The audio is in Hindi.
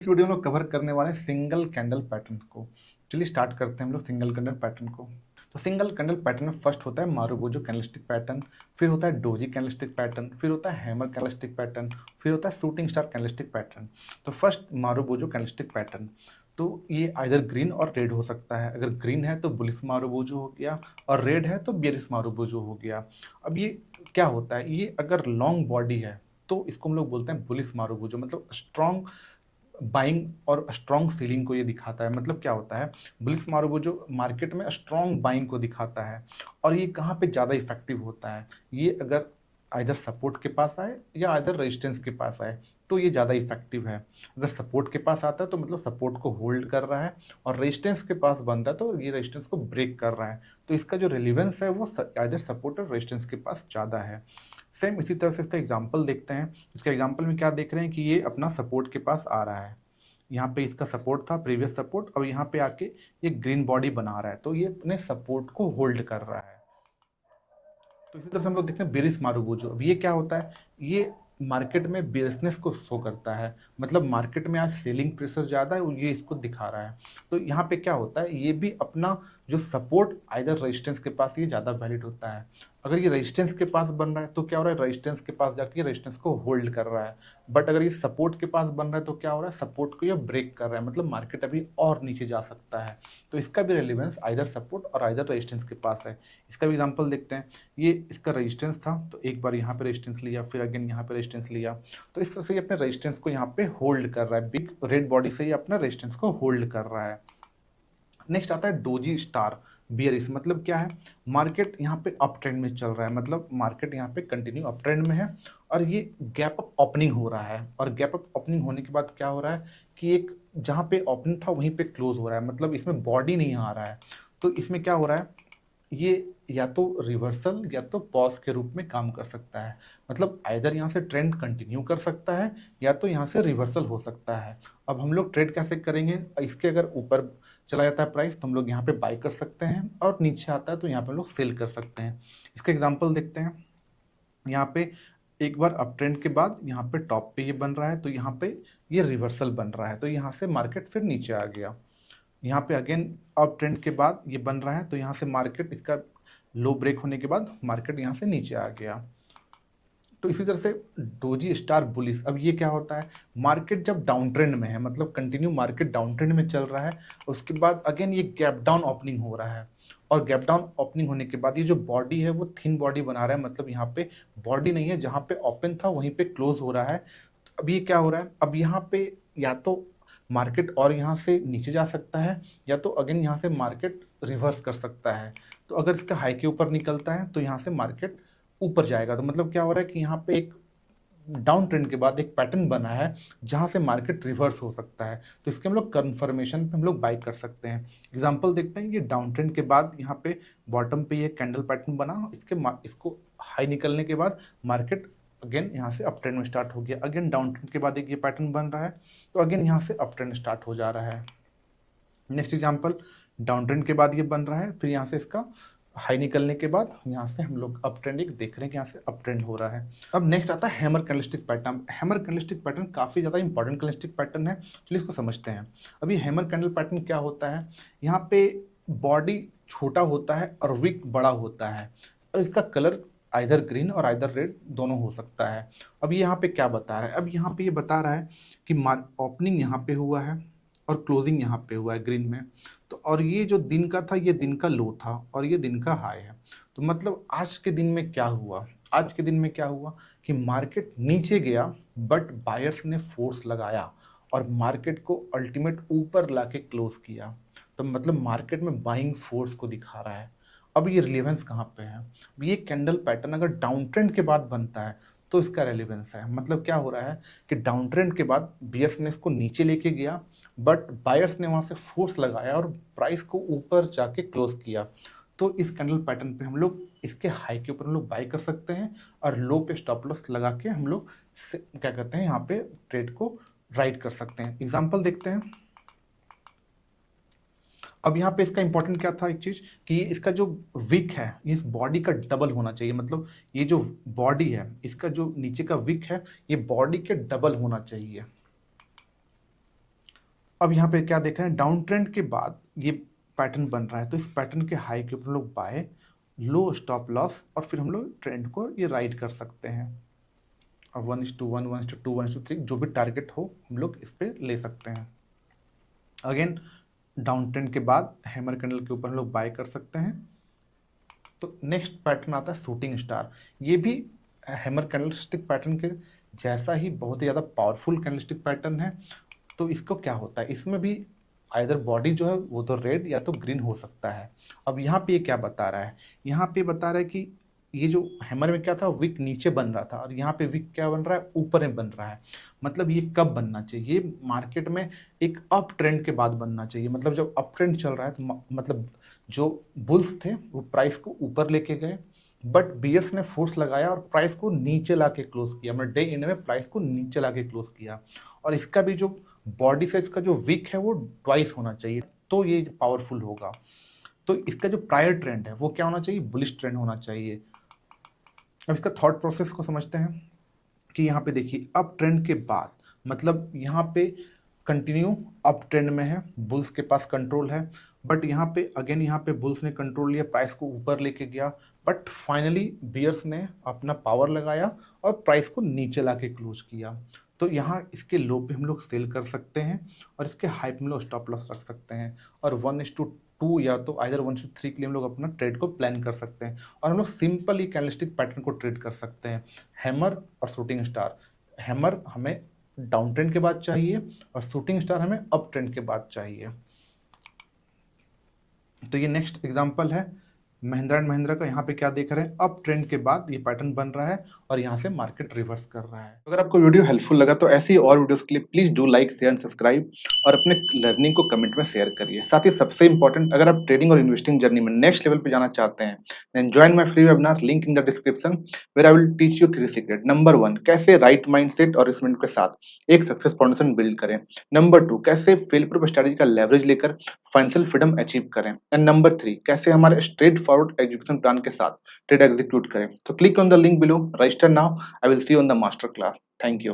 इस वीडियो में कवर करने वाले सिंगल कैंडल पैटर्न को। चलिए स्टार्ट करते हैं हम लोग सिंगल कैंडल पैटर्न को। तो सिंगल कैंडल पैटर्न में फर्स्ट होता है मारुबोजो कैंडलस्टिक पैटर्न, फिर होता है डोजी कैंडलस्टिक पैटर्न, फिर होता है हैमर कैंडलस्टिक पैटर्न, फिर होता है शूटिंग स्टार कैंडलस्टिक पैटर्न। तो फर्स्ट मारुबोजो कैंडलस्टिक पैटर्न, तो ये आइदर ग्रीन और रेड हो सकता है। अगर ग्रीन है तो बुलिश मारुबोजो हो गया और रेड है तो बेरिश मारुबोजो हो गया। अब ये क्या होता है, ये अगर लॉन्ग बॉडी है तो इसको हम लोग बोलते हैं बुलिश मारुबोजो, मतलब स्ट्रॉन्ग बाइंग और स्ट्रॉन्ग सेलिंग को ये दिखाता है। मतलब क्या होता है, बुलिश मारुबोजो मार्केट में स्ट्रॉन्ग बाइंग को दिखाता है। और ये कहाँ पे ज़्यादा इफेक्टिव होता है, ये अगर आइदर सपोर्ट के पास आए या आइदर रेजिस्टेंस के पास आए तो ये ज़्यादा इफेक्टिव है। अगर सपोर्ट के पास आता है तो मतलब सपोर्ट को होल्ड कर रहा है, और रेजिस्टेंस के पास बनता है तो ये रेजिस्टेंस को ब्रेक कर रहा है। तो इसका जो रिलीवेंस है वो आइदर सपोर्ट और रेजिस्टेंस के पास ज़्यादा है। सेम इसी तरह से इसका एग्जाम्पल देखते हैं। इसके एग्जाम्पल में क्या देख रहे हैं कि ये अपना सपोर्ट के पास आ रहा है, यहाँ पे इसका सपोर्ट था प्रीवियस सपोर्ट, अब यहाँ पे आके ये ग्रीन बॉडी बना रहा है, तो ये अपने सपोर्ट को होल्ड कर रहा है। तो इसी तरह से हम लोग देखते हैं बेरिश मारुबोजो। अब ये क्या होता है, ये मार्केट में बेरिशनेस को शो करता है। मतलब मार्केट में आज सेलिंग प्रेशर ज़्यादा है, ये इसको दिखा रहा है। तो यहाँ पे क्या होता है, ये भी अपना जो सपोर्ट आइदर रेजिस्टेंस के पास ये ज़्यादा वैलिड होता है। अगर ये रेजिस्टेंस के पास बन रहा है तो क्या हो रहा है, रेजिस्टेंस के पास जाके रेजिस्टेंस को होल्ड कर रहा है। बट अगर ये सपोर्ट के पास बन रहा है तो क्या हो रहा है, सपोर्ट को ये ब्रेक कर रहा है, मतलब मार्केट अभी और नीचे जा सकता है। तो इसका भी रेलिवेंस आइदर सपोर्ट और आइदर रेजिस्टेंस के पास है। इसका भी एग्जाम्पल देखते हैं। ये इसका रेजिस्टेंस था, तो एक बार यहाँ पे रेजिस्टेंस लिया, फिर अगेन यहाँ पे रेजिस्टेंस लिया, तो इस तरह से ये अपने रेजिस्टेंस को यहाँ पे होल्ड कर रहा है। बिग रेड बॉडी से ये अपना रेजिस्टेंस को होल्ड कर रहा है। नेक्स्ट आता है डोजी स्टार बियरिश। मतलब क्या है, मार्केट यहाँ पे अप ट्रेंड में चल रहा है, मतलब मार्केट यहाँ पे कंटिन्यू अप ट्रेंड में है, और ये गैप अप ओपनिंग हो रहा है। और गैप अप ओपनिंग होने के बाद क्या हो रहा है कि एक जहाँ पे ओपनिंग था वहीं पे क्लोज हो रहा है, मतलब इसमें बॉडी नहीं आ रहा है। तो इसमें क्या हो रहा है, ये या तो रिवर्सल या तो पॉज के रूप में काम कर सकता है। मतलब आइदर यहाँ से ट्रेंड कंटिन्यू कर सकता है या तो यहाँ से रिवर्सल हो सकता है। अब हम लोग ट्रेड कैसे करेंगे, इसके अगर ऊपर चला जाता है प्राइस तो हम लोग यहाँ पे बाय कर सकते हैं, और नीचे आता है तो यहाँ पे हम लोग सेल कर सकते हैं। इसका एग्जांपल देखते हैं। यहाँ पे एक बार अप ट्रेंड के बाद यहाँ पे टॉप पे ये बन रहा है, तो यहाँ पे ये रिवर्सल बन रहा है, तो यहाँ से मार्केट फिर नीचे आ गया। यहाँ पे अगेन अप ट्रेंड के बाद ये बन रहा है, तो यहाँ से मार्केट इसका लो ब्रेक होने के बाद मार्केट यहाँ से नीचे आ गया। तो इसी तरह से डोजी स्टार बुलिस। अब ये क्या होता है, मार्केट जब डाउन ट्रेंड में है, मतलब कंटिन्यू मार्केट डाउन ट्रेंड में चल रहा है, उसके बाद अगेन ये गैप डाउन ओपनिंग हो रहा है, और गैप डाउन ओपनिंग होने के बाद ये जो बॉडी है वो थिन बॉडी बना रहा है, मतलब यहाँ पे बॉडी नहीं है, जहाँ पे ओपन था वहीं पे क्लोज हो रहा है। अब ये क्या हो रहा है, अब यहाँ पे या तो मार्केट और यहाँ से नीचे जा सकता है, या तो अगेन यहाँ से मार्केट रिवर्स कर सकता है। तो अगर इसका हाई के ऊपर निकलता है तो यहाँ से मार्केट ऊपर जाएगा। तो मतलब क्या हो रहा है कि यहाँ पे एक डाउन ट्रेंड के बाद एक पैटर्न बना है जहाँ से मार्केट रिवर्स हो सकता है, तो इसके हम लोग कन्फर्मेशन पे हम लोग बाई कर सकते हैं। एग्जांपल देखते हैं। ये डाउन ट्रेंड के बाद यहाँ पे बॉटम पे ये कैंडल पैटर्न बना, इसको हाई निकलने के बाद मार्केट अगेन यहाँ से अप ट्रेंड में स्टार्ट हो गया। अगेन डाउन ट्रेंड के बाद एक ये पैटर्न बन रहा है, तो अगेन यहाँ से अप ट्रेंड स्टार्ट हो जा रहा है। नेक्स्ट एग्जांपल, डाउन ट्रेंड के बाद ये बन रहा है, फिर यहाँ से इसका हाई निकलने के बाद यहाँ से हम लोग अप ट्रेंड एक देख रहे हैं कि यहाँ से अप ट्रेंड हो रहा है। अब नेक्स्ट आता है hammer candlestick pattern. Hammer candlestick pattern काफ़ी ज़्यादा इंपॉर्टेंट कैंडलस्टिक पैटर्न है, चलिए इसको समझते हैं। अब ये हैमर कैंडल पैटर्न क्या होता है, यहाँ पे बॉडी छोटा होता है और विक बड़ा होता है, और इसका कलर आइदर ग्रीन और आइदर रेड दोनों हो सकता है। अब ये यहाँ पे क्या बता रहा है, अब यहाँ पे ये बता रहा है कि ओपनिंग यहाँ पे हुआ है और क्लोजिंग यहाँ पे हुआ है ग्रीन में। तो और ये जो दिन का था ये दिन का लो था और ये दिन का हाई है। तो मतलब आज के दिन में क्या हुआ, आज के दिन में क्या हुआ कि मार्केट नीचे गया, बट बायर्स ने फोर्स लगाया और मार्केट को अल्टीमेट ऊपर लाके क्लोज किया। तो मतलब मार्केट में बाइंग फोर्स को दिखा रहा है। अब ये रिलेवेंस कहाँ पे है, ये कैंडल पैटर्न अगर डाउन ट्रेंड के बाद बनता है तो इसका रेलिवेंस है। मतलब क्या हो रहा है कि डाउन ट्रेंड के बाद बियर्स ने इसको नीचे लेके गया, बट बायर्स ने वहां से फोर्स लगाया और प्राइस को ऊपर जाके क्लोज किया। तो इस कैंडल पैटर्न पे हम लोग इसके हाई के ऊपर हम लोग बाय कर सकते हैं, और लो पे स्टॉप लॉस लगा के हम लोग क्या कहते हैं यहाँ पे ट्रेड को राइट कर सकते हैं। एग्जांपल देखते हैं। अब यहाँ पे इसका इंपॉर्टेंट क्या था, एक चीज कि इसका जो विक है इस बॉडी का डबल होना चाहिए। मतलब ये जो बॉडी है इसका जो नीचे का विक है ये बॉडी के डबल होना चाहिए। अब यहाँ पे क्या देख रहे हैं, डाउन ट्रेंड के बाद ये पैटर्न बन रहा है, तो इस पैटर्न के हाई के ऊपर हम लोग बाय, लो स्टॉप लॉस, और फिर हम लोग ट्रेंड को ये राइड कर सकते हैं। और 1:1, 1:2, 1:3 जो भी टारगेट हो हम लोग इस पर ले सकते हैं। अगेन डाउन ट्रेंड के बाद हैमर कैंडल के ऊपर हम लोग बाय कर सकते हैं। तो नेक्स्ट पैटर्न आता है शूटिंग स्टार। ये भी हैमर कैंडलस्टिक पैटर्न के जैसा ही बहुत ही ज़्यादा पावरफुल कैंडलस्टिक पैटर्न है। तो इसको क्या होता है, इसमें भी आइदर बॉडी जो है वो तो रेड या तो ग्रीन हो सकता है। अब यहाँ पे ये क्या बता रहा है, यहाँ पे बता रहा है कि ये जो हैमर में क्या था, विक नीचे बन रहा था, और यहाँ पे विक क्या बन रहा है, ऊपर में बन रहा है। मतलब ये कब बनना चाहिए, ये मार्केट में एक अप ट्रेंड के बाद बनना चाहिए। मतलब जब अप ट्रेंड चल रहा है तो मतलब जो बुल्स थे वो प्राइस को ऊपर लेके गए, बट बियर्स ने फोर्स लगाया और प्राइस को नीचे ला के क्लोज किया, मतलब डे एंड में प्राइस को नीचे ला के क्लोज किया। और इसका भी जो बॉडी साइज का जो विक है वो ट्वाइस होना चाहिए, तो ये पावरफुल होगा। तो इसका जो प्रायर ट्रेंड है वो क्या होना चाहिए, बुलिश ट्रेंड होना चाहिए। अब इसका थॉट प्रोसेस को समझते हैं कि यहाँ पे देखिए अप ट्रेंड के बाद, मतलब यहाँ पे कंटिन्यू अप ट्रेंड में है, बुल्स के पास कंट्रोल है, बट यहाँ पे अगेन यहाँ पे बुल्स ने कंट्रोल लिया, प्राइस को ऊपर लेके गया, बट फाइनली बियर्स ने अपना पावर लगाया और प्राइस को नीचे ला के क्लोज किया। तो यहाँ इसके लो पे हम लोग सेल कर सकते हैं और इसके हाई पे हम लोग स्टॉप लॉस रख सकते हैं, और 1:2 या तो आइदर 1:3 के लिए हम लोग अपना ट्रेड को प्लान कर सकते हैं। और हम लोग सिंपल ही कैंडलस्टिक पैटर्न को ट्रेड कर सकते हैं, हैमर और शूटिंग स्टार। हैमर हमें डाउन ट्रेंड के बाद चाहिए और शूटिंग स्टार हमें अप ट्रेंड के बाद चाहिए। तो ये नेक्स्ट एग्जांपल है महिंद्रा एंड महिंद्रा का। यहाँ पे क्या देख रहे हैं, अप ट्रेंड के बाद ये पैटर्न बन रहा है और यहाँ से मार्केट रिवर्स कर रहा है। अगर आपको वीडियो हेल्पफुल लगा तो ऐसी और वीडियोस के लिए please do like share and subscribe, और अपने लर्निंग को कमेंट में शेयर करिए। साथ ही सबसे इंपॉर्टेंट, अगर आप ट्रेडिंग और इन्वेस्टिंग जर्नी में नेक्स्ट लेवल पे जाना चाहते हैं, then join my free webinar, link in the description, where I will teach you 3 secret. Number 1, कैसे राइट माइंडसेट और इन्वेस्टमेंट के साथ एक सक्सेस फाउंडेशन बिल्ड करें। नंबर 2, कैसे फेल प्रूफ स्ट्रेटजी का लेवरेज लेकर फाइनेंशियल फ्रीडम अचीव करें। एंड नंबर 3, कैसे हमारे स्ट्रेट फॉरवर्ड एजुकेशन प्लान के साथ ट्रेड एग्जीक्यूट करें। तो click on the link below, register now, I will see you on the master class. Thank you.